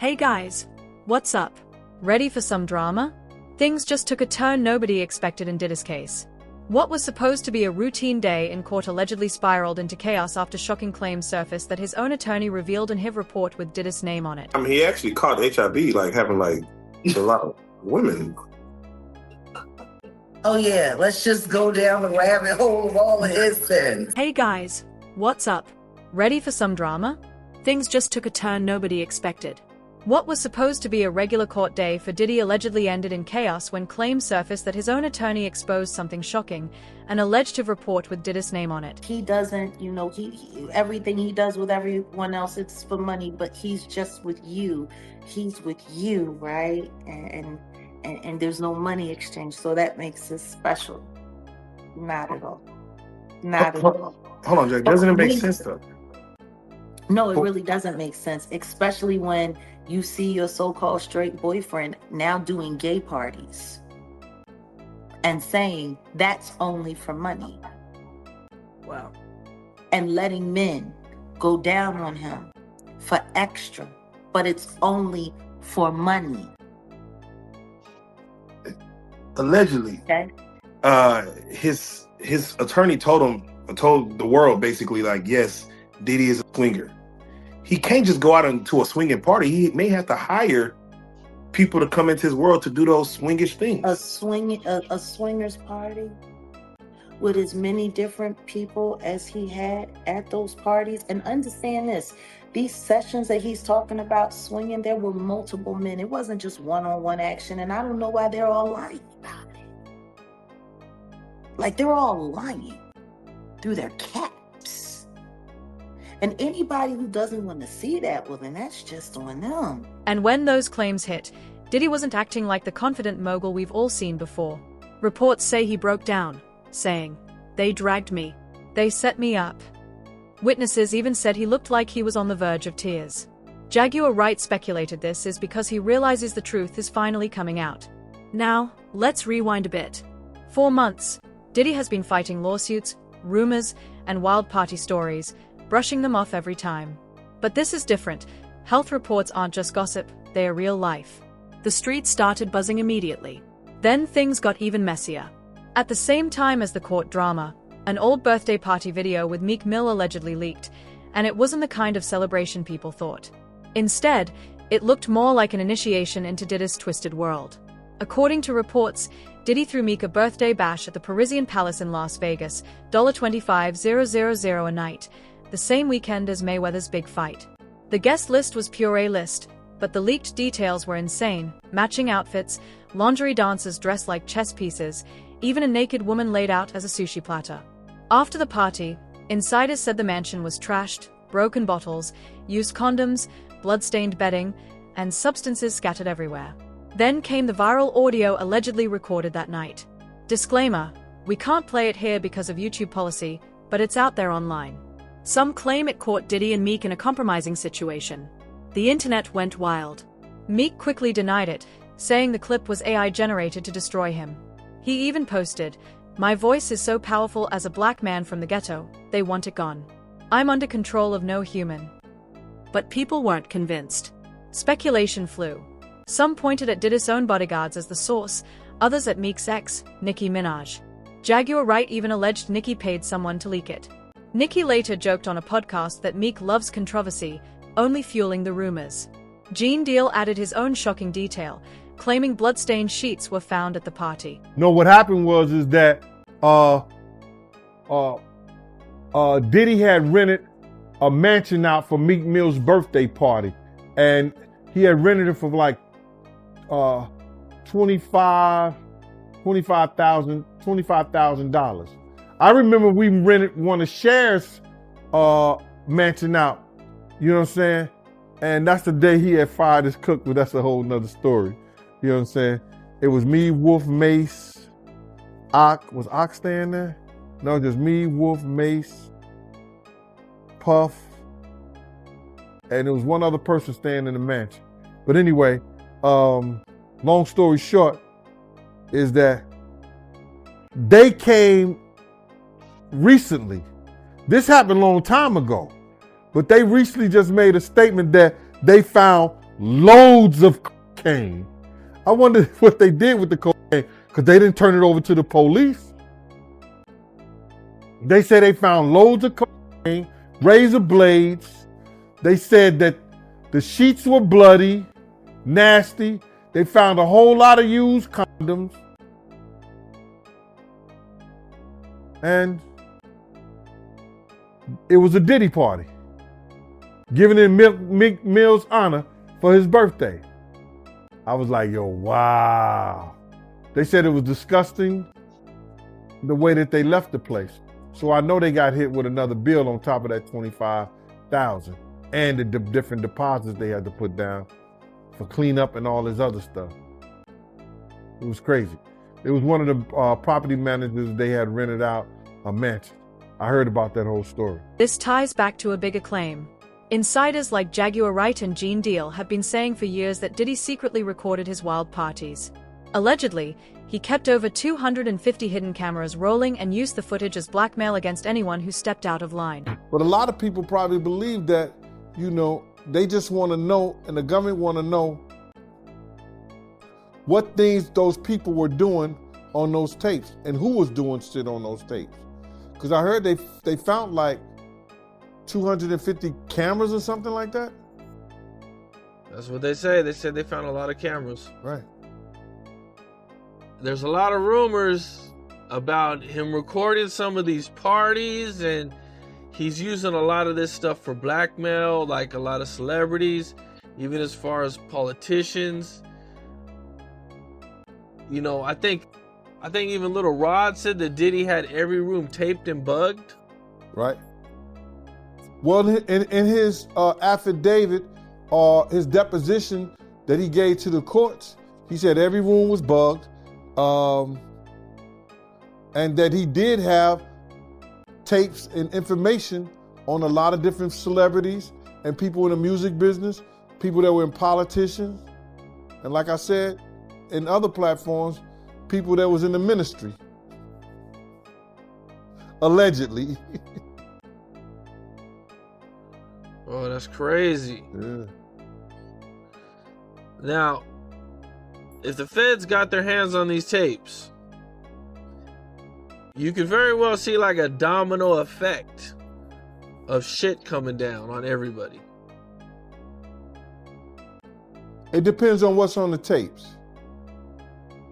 Hey guys, what's up? Ready for some drama? Things just took a turn nobody expected in Diddy's case. What was supposed to be a routine day in court allegedly spiraled into chaos after shocking claims surfaced that his own attorney revealed in his report with Diddy's name on it. I mean, he actually caught HIV, having a lot of women. Oh yeah, let's just go down the rabbit hole of all of his sins. Hey guys, what's up? Ready for some drama? Things just took a turn nobody expected. What was supposed to be a regular court day for Diddy allegedly ended in chaos when claims surfaced that his own attorney exposed something shocking, an alleged report with Diddy's name on it. He doesn't, he everything he does with everyone else, it's for money, but he's just with you. He's with you, right? And there's no money exchange, so that makes it special. Not at all. Not at all. Hold on, Jay. Doesn't it make sense though? No, it really doesn't make sense, especially when you see your so-called straight boyfriend now doing gay parties and saying that's only for money. Wow. And letting men go down on him for extra, but it's only for money. Allegedly. Okay. His attorney told the world basically yes, Diddy is a swinger. He can't just go out into a swinging party. He may have to hire people to come into his world to do those swingish things. A swingers party with as many different people as he had at those parties. And understand this, these sessions that he's talking about swinging, there were multiple men. It wasn't just one-on-one action. And I don't know why they're all lying about it. They're all lying through their caps. And anybody who doesn't want to see that, well, then that's just on them. And when those claims hit, Diddy wasn't acting like the confident mogul we've all seen before. Reports say he broke down, saying, "They dragged me. They set me up." Witnesses even said he looked like he was on the verge of tears. Jaguar Wright speculated this is because he realizes the truth is finally coming out. Now, let's rewind a bit. 4 months, Diddy has been fighting lawsuits, rumors, and wild party stories, brushing them off every time. But this is different. Health reports aren't just gossip, they are real life. The streets started buzzing immediately. Then things got even messier. At the same time as the court drama, an old birthday party video with Meek Mill allegedly leaked, and it wasn't the kind of celebration people thought. Instead, it looked more like an initiation into Diddy's twisted world. According to reports, Diddy threw Meek a birthday bash at the Parisian Palace in Las Vegas, $25,000 a night, the same weekend as Mayweather's big fight. The guest list was pure A-list, but the leaked details were insane: matching outfits, lingerie dancers dressed like chess pieces, even a naked woman laid out as a sushi platter. After the party, insiders said the mansion was trashed, broken bottles, used condoms, blood-stained bedding, and substances scattered everywhere. Then came the viral audio allegedly recorded that night. Disclaimer: we can't play it here because of YouTube policy, but it's out there online. Some claim it caught Diddy and Meek in a compromising situation. The internet went wild. Meek quickly denied it, saying the clip was AI generated to destroy him. He even posted, "My voice is so powerful as a black man from the ghetto, they want it gone. I'm under control of no human." But people weren't convinced. Speculation flew. Some pointed at Diddy's own bodyguards as the source, others at Meek's ex, Nicki Minaj. Jaguar Wright even alleged Nicki paid someone to leak it. Nicki later joked on a podcast that Meek loves controversy, only fueling the rumors. Gene Deal added his own shocking detail, claiming bloodstained sheets were found at the party. No, what happened is that Diddy had rented a mansion out for Meek Mill's birthday party, and he had rented it for $25,000. I remember we rented one of Cher's mansion out, you know what I'm saying? And that's the day he had fired his cook, but that's a whole nother story. You know what I'm saying? It was me, Wolf, Mace, was Ock staying there? No, just me, Wolf, Mace, Puff, and there was one other person staying in the mansion. But anyway, long story short is that they came recently. This happened a long time ago, but they recently just made a statement that they found loads of cocaine. I wonder what they did with the cocaine, because they didn't turn it over to the police. They said they found loads of cocaine, razor blades. They said that the sheets were bloody, nasty. They found a whole lot of used condoms. And it was a Diddy party, giving in Meek Mill's honor for his birthday. I was like, yo, wow. They said it was disgusting the way that they left the place. So I know they got hit with another bill on top of that $25,000 and the different deposits they had to put down for cleanup and all this other stuff. It was crazy. It was one of the property managers, they had rented out a mansion. I heard about that whole story. This ties back to a bigger claim. Insiders like Jaguar Wright and Gene Deal have been saying for years that Diddy secretly recorded his wild parties. Allegedly, he kept over 250 hidden cameras rolling and used the footage as blackmail against anyone who stepped out of line. But a lot of people probably believe that, they just want to know, and the government want to know what things those people were doing on those tapes and who was doing shit on those tapes. Because I heard they found like 250 cameras or something like that. That's what they say. They said they found a lot of cameras. Right. There's a lot of rumors about him recording some of these parties, and he's using a lot of this stuff for blackmail, like a lot of celebrities, even as far as politicians. I think even Little Rod said that Diddy had every room taped and bugged. Right. Well, in his affidavit or his deposition that he gave to the courts, he said every room was bugged, and that he did have tapes and information on a lot of different celebrities and people in the music business, people that were in politicians, and like I said, in other platforms, people that was in the ministry. Allegedly. Oh, that's crazy. Yeah. Now, if the feds got their hands on these tapes, you could very well see like a domino effect of shit coming down on everybody. It depends on what's on the tapes.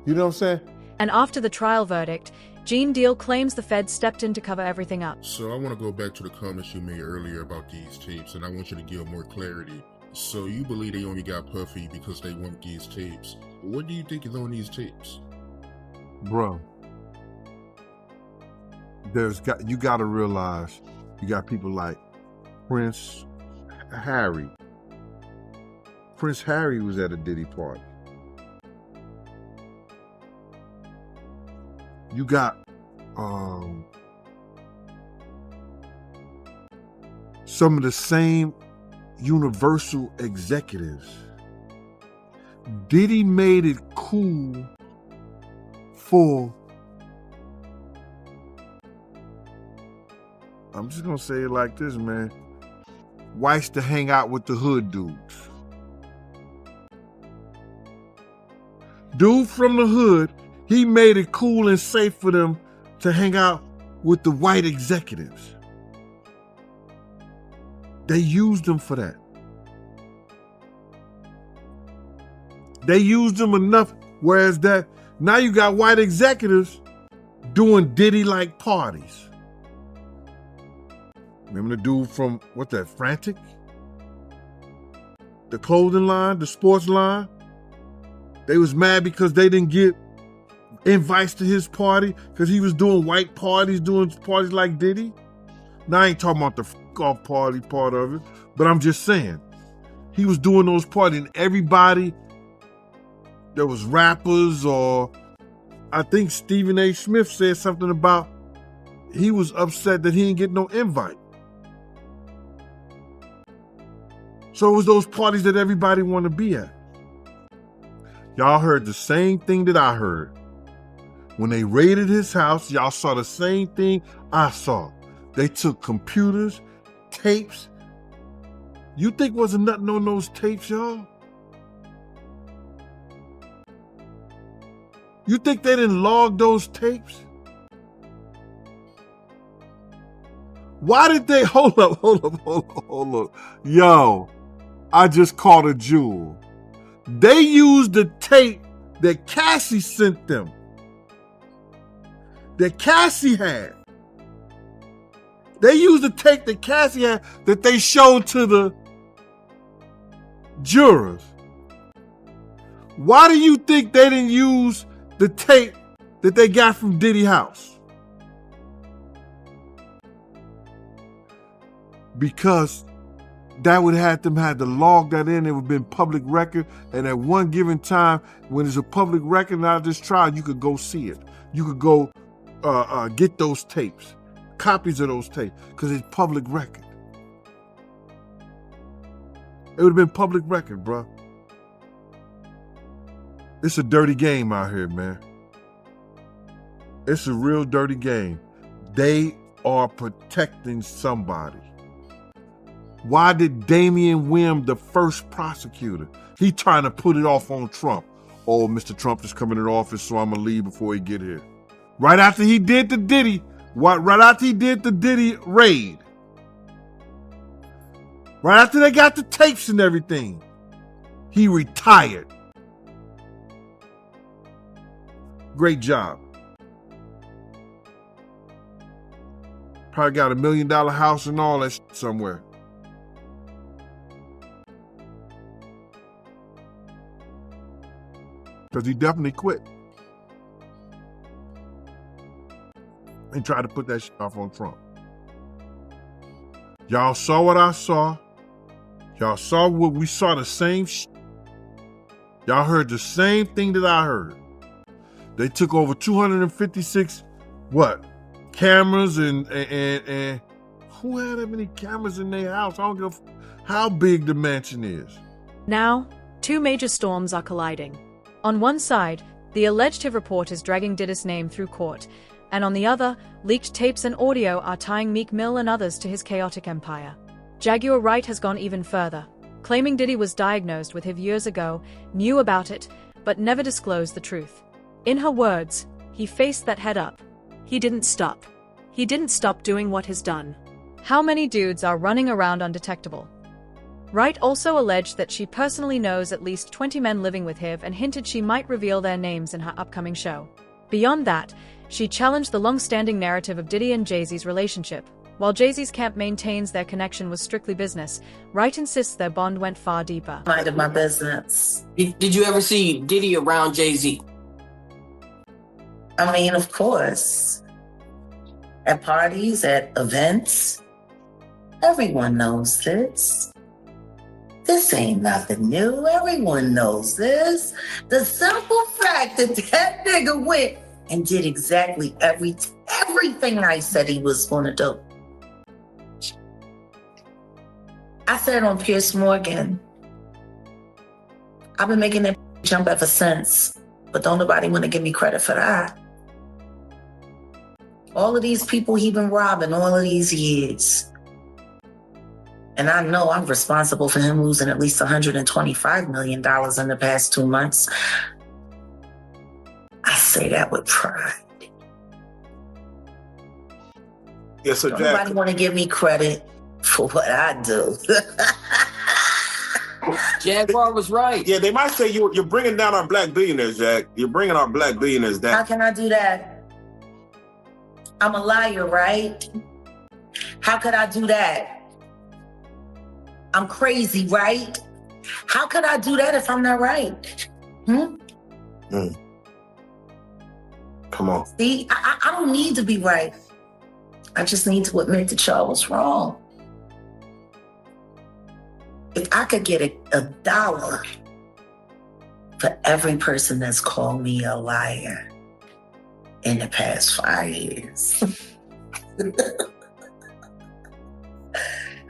You know what I'm saying? And after the trial verdict, Gene Deal claims the feds stepped in to cover everything up. So I want to go back to the comments you made earlier about these tapes, and I want you to give more clarity. So you believe they only got Puffy because they want these tapes. What do you think is on these tapes? Bro, you got to realize you got people like Prince Harry. Prince Harry was at a Diddy party. You got some of the same Universal executives. Diddy made it cool for, I'm just gonna say it like this, man, whites to hang out with the hood dudes. Dude from the hood, he made it cool and safe for them to hang out with the white executives. They used them for that. They used them enough, whereas that now you got white executives doing Diddy-like parties. Remember the dude from, Frantic? The clothing line, the sports line? They was mad because they didn't get invites to his party because he was doing white parties, doing parties like Diddy. Now I ain't talking about the off party part of it, but I'm just saying he was doing those parties and everybody, there was rappers, or I think Stephen A. Smith said something about he was upset that he didn't get no invite. So it was those parties that everybody wanted to be at. Y'all heard the same thing that I heard. When they raided his house, y'all saw the same thing I saw. They took computers, tapes. You think wasn't nothing on those tapes, y'all? You think they didn't log those tapes? Why did they, hold up. Yo, I just caught a jewel. They used the tape that Cassie sent them. That Cassie had. They used the tape that Cassie had that they showed to the jurors. Why do you think they didn't use the tape that they got from Diddy house? Because that would have them had to log that in. It would have been public record. And at one given time, when it's a public record out of this trial, you could go see it. You could go get those tapes, copies of those tapes, because it's public record. It would have been public record, bro. It's a dirty game out here, man. It's a real dirty game. They are protecting somebody. Why did Damian Wim, the first prosecutor, he trying to put it off on Trump? Oh, Mr. Trump is coming into office, so I'm going to leave before he get here. Right after he did the Diddy, right after he did the Diddy raid. Right after they got the tapes and everything, he retired. Great job. Probably got $1 million house and all that shit somewhere. Because he definitely quit. And tried to put that shit off on Trump. Y'all saw what I saw. Y'all saw what we saw, the same shit. Y'all heard the same thing that I heard. They took over 256, cameras and who had that many cameras in their house? I don't give how big the mansion is. Now, two major storms are colliding. On one side, the alleged HIV report is dragging Diddy's name through court, and on the other, leaked tapes and audio are tying Meek Mill and others to his chaotic empire. Jaguar Wright has gone even further, claiming Diddy was diagnosed with HIV years ago, knew about it, but never disclosed the truth. In her words, he faced that head up. He didn't stop. He didn't stop doing what he's done. How many dudes are running around undetectable? Wright also alleged that she personally knows at least 20 men living with HIV and hinted she might reveal their names in her upcoming show. Beyond that, she challenged the long-standing narrative of Diddy and Jay-Z's relationship. While Jay-Z's camp maintains their connection was strictly business, Wright insists their bond went far deeper. Minded my business. Did you ever see Diddy around Jay-Z? I mean, of course. At parties, at events. Everyone knows this. This ain't nothing new. Everyone knows this. The simple fact that that nigga went and did exactly everything I said he was going to do. I said on Piers Morgan, I've been making that jump ever since, but don't nobody want to give me credit for that. All of these people he been robbing all of these years. And I know I'm responsible for him losing at least $125 million in the past 2 months. I say that with pride. Yeah, so Don't Jack, nobody want to give me credit for what I do. Jaguar was right. yeah, they might say you're bringing down our black billionaires, Jack. You're bringing our black billionaires How down. can I do that? I'm a liar, right? How could I do that? I'm crazy, right? How could I do that if I'm not right? Come on. See, I don't need to be right. I just need to admit that y'all was wrong. If I could get a dollar for every person that's called me a liar in the past 5 years, then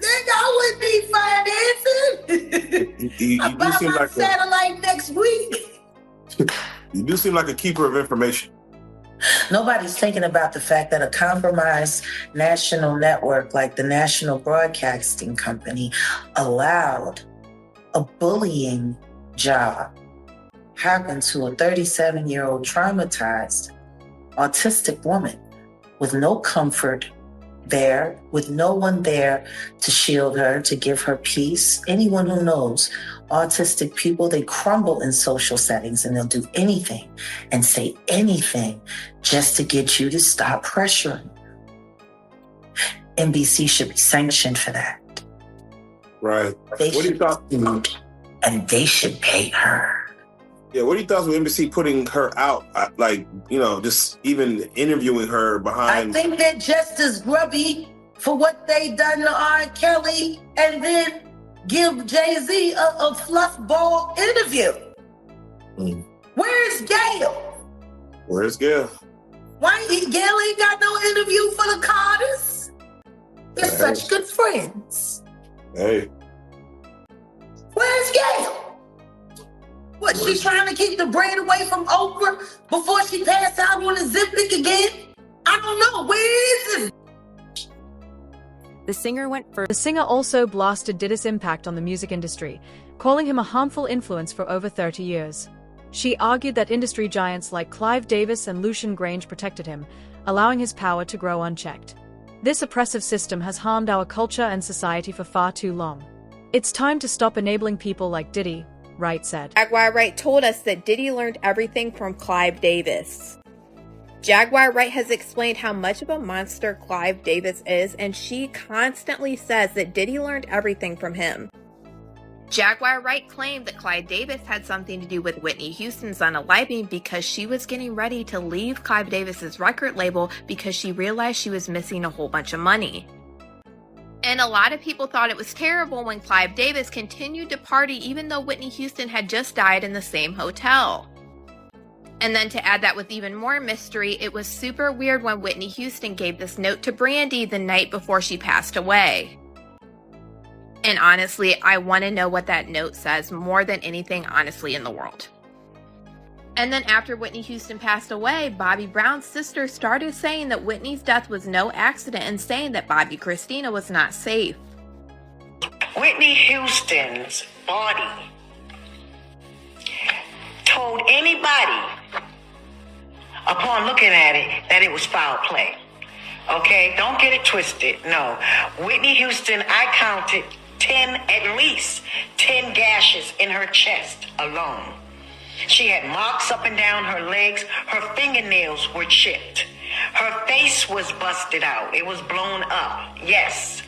I would be financing. You I do buy seem my like satellite next week. you do seem like a keeper of information. Nobody's thinking about the fact that a compromised national network like the National Broadcasting Company allowed a bullying job happen to a 37-year-old traumatized autistic woman with no comfort there, with no one there to shield her, to give her peace. Anyone who knows autistic people, they crumble in social settings and they'll do anything and say anything just to get you to stop pressuring. NBC should be sanctioned for that. Right. They What do you should, thought? and they should pay her. Yeah, what are your thoughts with NBC putting her out? Like, just even interviewing her I behind. think they're just as grubby for what they done to R. Kelly and then give Jay-Z a fluffball interview. Mm. Where's Gail? Where's Gail? Why Gail ain't got no interview for the Carters? They're Hey. such good friends. Hey, Where's Gail? What, she trying to keep the brain away from Oprah before she passed out on a Ozempic again? I don't know. Where is this? The singer went first. The singer also blasted Diddy's impact on the music industry, calling him a harmful influence for over 30 years. She argued that industry giants like Clive Davis and Lucian Grange protected him, allowing his power to grow unchecked. This oppressive system has harmed our culture and society for far too long. It's time to stop enabling people like Diddy, Wright said. Jaguar Wright told us that Diddy learned everything from Clive Davis. Jaguar Wright has explained how much of a monster Clive Davis is, and she constantly says that Diddy learned everything from him. Jaguar Wright claimed that Clive Davis had something to do with Whitney Houston's unaliving because she was getting ready to leave Clive Davis's record label because she realized she was missing a whole bunch of money. And a lot of people thought it was terrible when Clive Davis continued to party even though Whitney Houston had just died in the same hotel. And then to add that with even more mystery, it was super weird when Whitney Houston gave this note to Brandy the night before she passed away. And honestly, I want to know what that note says more than anything honestly in the world. And then after Whitney Houston passed away, Bobby Brown's sister started saying that Whitney's death was no accident and saying that Bobby Christina was not safe. Whitney Houston's body told anybody upon looking at it that it was foul play. Okay, don't get it twisted. No, Whitney Houston, I counted at least 10 gashes in her chest alone. She had marks up and down her legs. Her fingernails were chipped. Her face was busted out. It was blown up. Yes,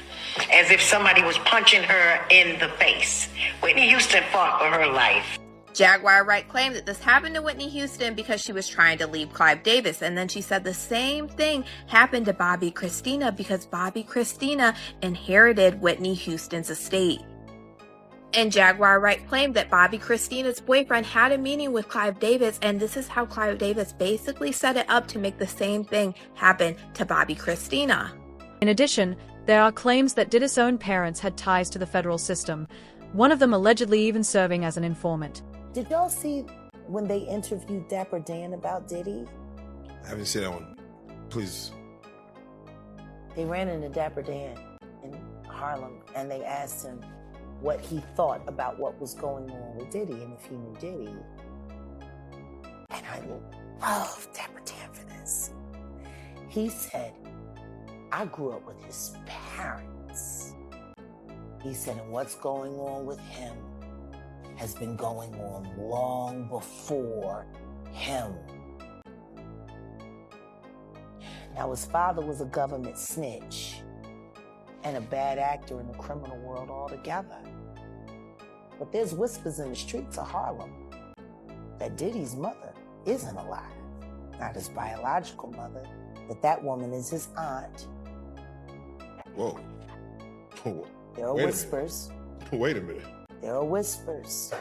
as if somebody was punching her in the face. Whitney Houston fought for her life. Jaguar Wright claimed that this happened to Whitney Houston because she was trying to leave Clive Davis, and then she said the same thing happened to Bobby Christina because Bobby Christina inherited Whitney Houston's estate. And Jaguar Wright claimed that Bobby Christina's boyfriend had a meeting with Clive Davis, and this is how Clive Davis basically set it up to make the same thing happen to Bobby Christina. In addition, there are claims that Diddy's own parents had ties to the federal system, one of them allegedly even serving as an informant. Did y'all see when they interviewed Dapper Dan about Diddy? I haven't seen that one. Please. They ran into Dapper Dan in Harlem and they asked him what he thought about what was going on with Diddy and if he knew Diddy. And I love Dapper Dan for this. He said, I grew up with his parents. He said, and what's going on with him has been going on long before him. Now, his father was a government snitch and a bad actor in the criminal world altogether. But there's whispers in the streets of Harlem that Diddy's mother isn't alive. Not his biological mother, but that woman is his aunt. Whoa. There are whispers. Wait a minute. There are whispers.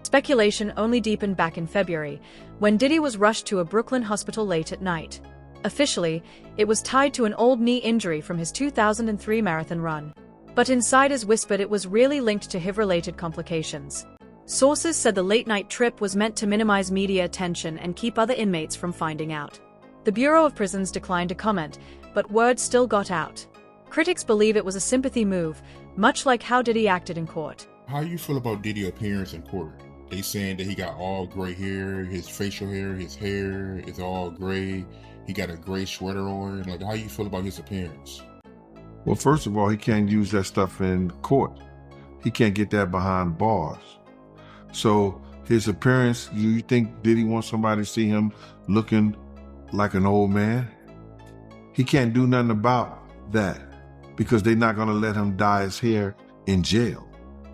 Speculation only deepened back in February, when Diddy was rushed to a Brooklyn hospital late at night. Officially, it was tied to an old knee injury from his 2003 marathon run. But insiders whispered it was really linked to HIV-related complications. Sources said the late-night trip was meant to minimize media attention and keep other inmates from finding out. The Bureau of Prisons declined to comment, but word still got out. Critics believe it was a sympathy move, much like how Diddy acted in court. How you feel about Diddy's appearance in court? They saying that he got all gray hair, his facial hair, his hair is all gray. He got a gray sweater on. Like, how you feel about his appearance? Well, first of all, he can't use that stuff in court. He can't get that behind bars. So his appearance, you think Diddy wants somebody to see him looking like an old man? He can't do nothing about that because they're not going to let him dye his hair in jail.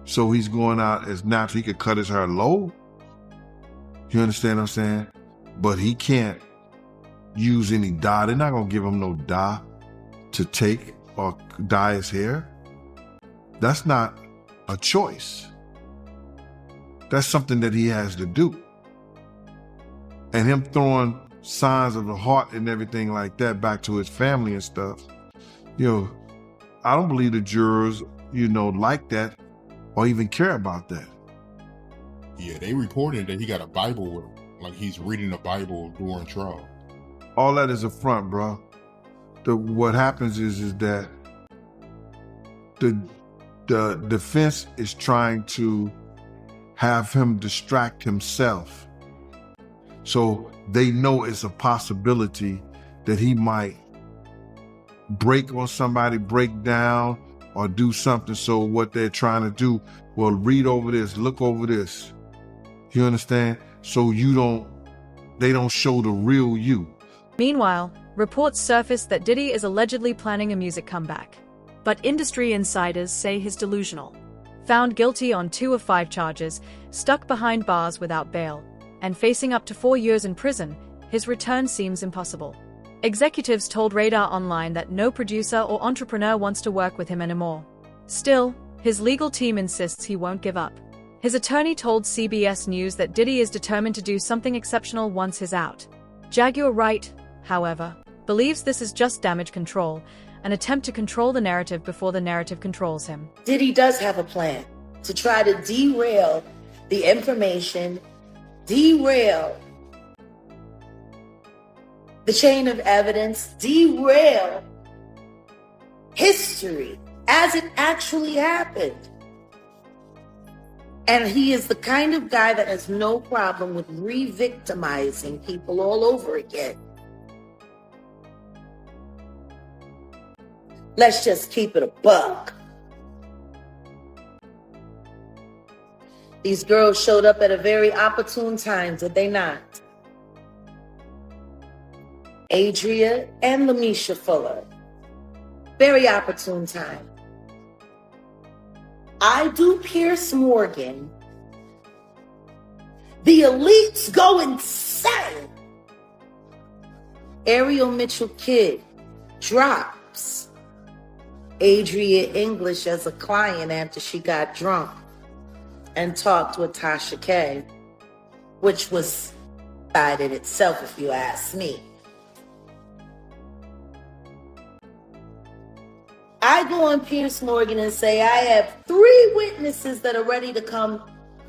So he's going out as natural. He could cut his hair low. You understand what I'm saying? But he can't use any dye. They're not going to give him no dye to take or dye his hair. That's not a choice. That's something that he has to do. And him throwing signs of the heart and everything like that back to his family and stuff, I don't believe the jurors, like that or even care about that. Yeah, they reported that he got a Bible with him, like he's reading the Bible during trial. All that is a front, bro. What happens is that the defense is trying to have him distract himself. So they know it's a possibility that he might break on somebody, break down, or do something. So what they're trying to do, well, read over this, look over this. You understand? So they don't show the real you. Meanwhile, reports surface that Diddy is allegedly planning a music comeback. But industry insiders say he's delusional. Found guilty on 2 of 5 charges, stuck behind bars without bail, and facing up to 4 years in prison, his return seems impossible. Executives told Radar Online that no producer or entrepreneur wants to work with him anymore. Still, his legal team insists he won't give up. His attorney told CBS News that Diddy is determined to do something exceptional once he's out. Jaguar Wright, however, believes this is just damage control, an attempt to control the narrative before the narrative controls him. Diddy does have a plan to try to derail the information, derail the chain of evidence, derail history as it actually happened. And he is the kind of guy that has no problem with re-victimizing people all over again. Let's just keep it a buck. These girls showed up at a very opportune time, did they not? Adria and Lamisha Fuller. Very opportune time. I do Pierce Morgan. The elites go insane. Ariel Mitchell Kidd drops Adria English as a client after she got drunk and talked with Tasha K, which was bad in itself, if you ask me. I go on Pierce Morgan and say, I have 3 witnesses that are ready to come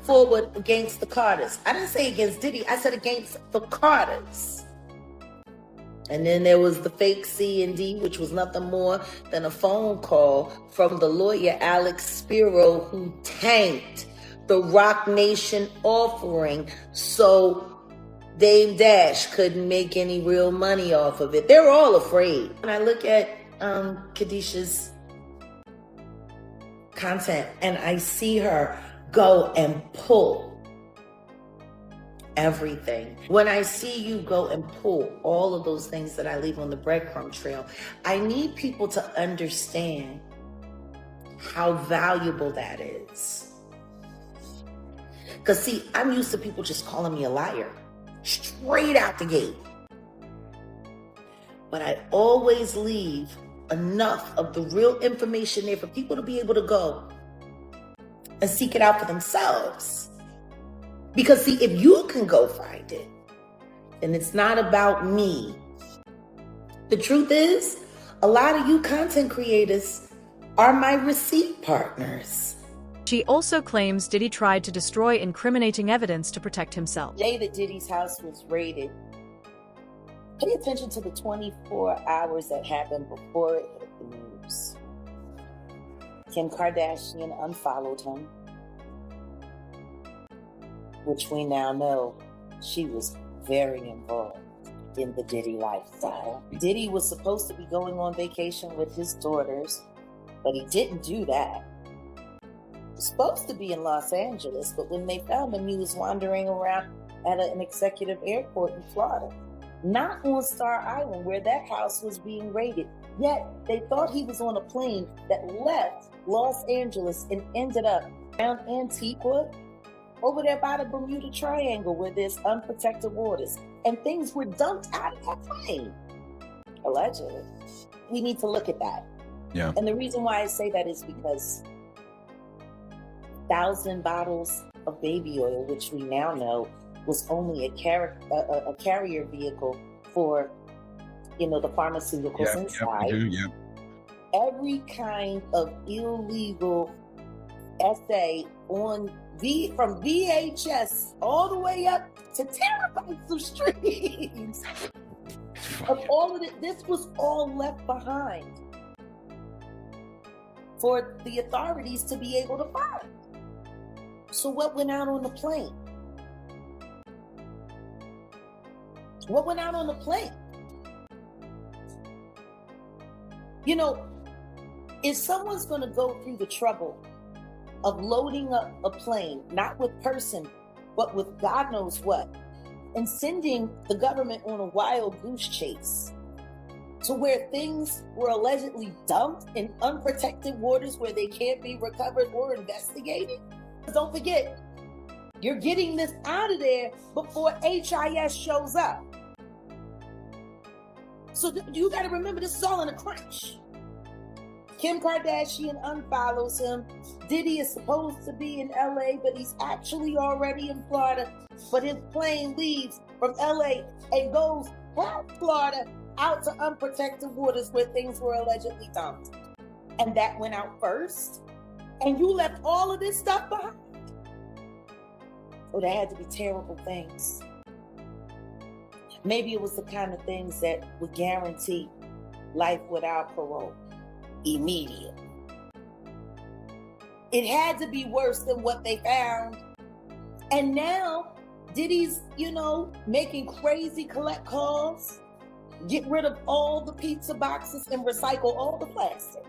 forward against the Carters. I didn't say against Diddy, I said against the Carters. And then there was the fake C&D, which was nothing more than a phone call from the lawyer Alex Spiro, who tanked the Rock Nation offering so Dame Dash couldn't make any real money off of it. They're all afraid. When I look at Khadisha's content and I see her go and pull everything. When I see you go and pull all of those things that I leave on the breadcrumb trail, I need people to understand how valuable that is. Because see, I'm used to people just calling me a liar straight out the gate. But I always leave enough of the real information there for people to be able to go and seek it out for themselves. Because see, if you can go find it, then it's not about me. The truth is, a lot of you content creators are my receipt partners. She also claims Diddy tried to destroy incriminating evidence to protect himself. The day that Diddy's house was raided, pay attention to the 24 hours that happened before it hit the news. Kim Kardashian unfollowed him. which we now know she was very involved in the Diddy lifestyle. Diddy was supposed to be going on vacation with his daughters, but he didn't do that. He was supposed to be in Los Angeles, but when they found him, he was wandering around at an executive airport in Florida, not on Star Island, where that house was being raided. Yet they thought he was on a plane that left Los Angeles and ended up around Antigua, over there by the Bermuda Triangle, where there's unprotected waters, and things were dumped out of that plane, allegedly. We need to look at that. Yeah. And the reason why I say that is because 1,000 bottles of baby oil, which we now know was only a carrier vehicle for, the pharmaceuticals inside. Every kind of illegal essay on from VHS all the way up to terabytes of streams of all of it. This was all left behind for the authorities to be able to find. So what went out on the plane? What went out on the plane? If someone's going to go through the trouble of loading up a plane, not with person, but with God knows what, and sending the government on a wild goose chase to where things were allegedly dumped in unprotected waters where they can't be recovered or investigated. Don't forget, you're getting this out of there before HIS shows up. So you got to remember, this is all in a crunch. Kim Kardashian unfollows him. Diddy is supposed to be in LA, but he's actually already in Florida. But his plane leaves from LA and goes past Florida out to unprotected waters where things were allegedly dumped. And that went out first. And you left all of this stuff behind. Oh, there had to be terrible things. Maybe it was the kind of things that would guarantee life without parole. Immediate. It had to be worse than what they found. And now Diddy's, making crazy collect calls, get rid of all the pizza boxes and recycle all the plastic.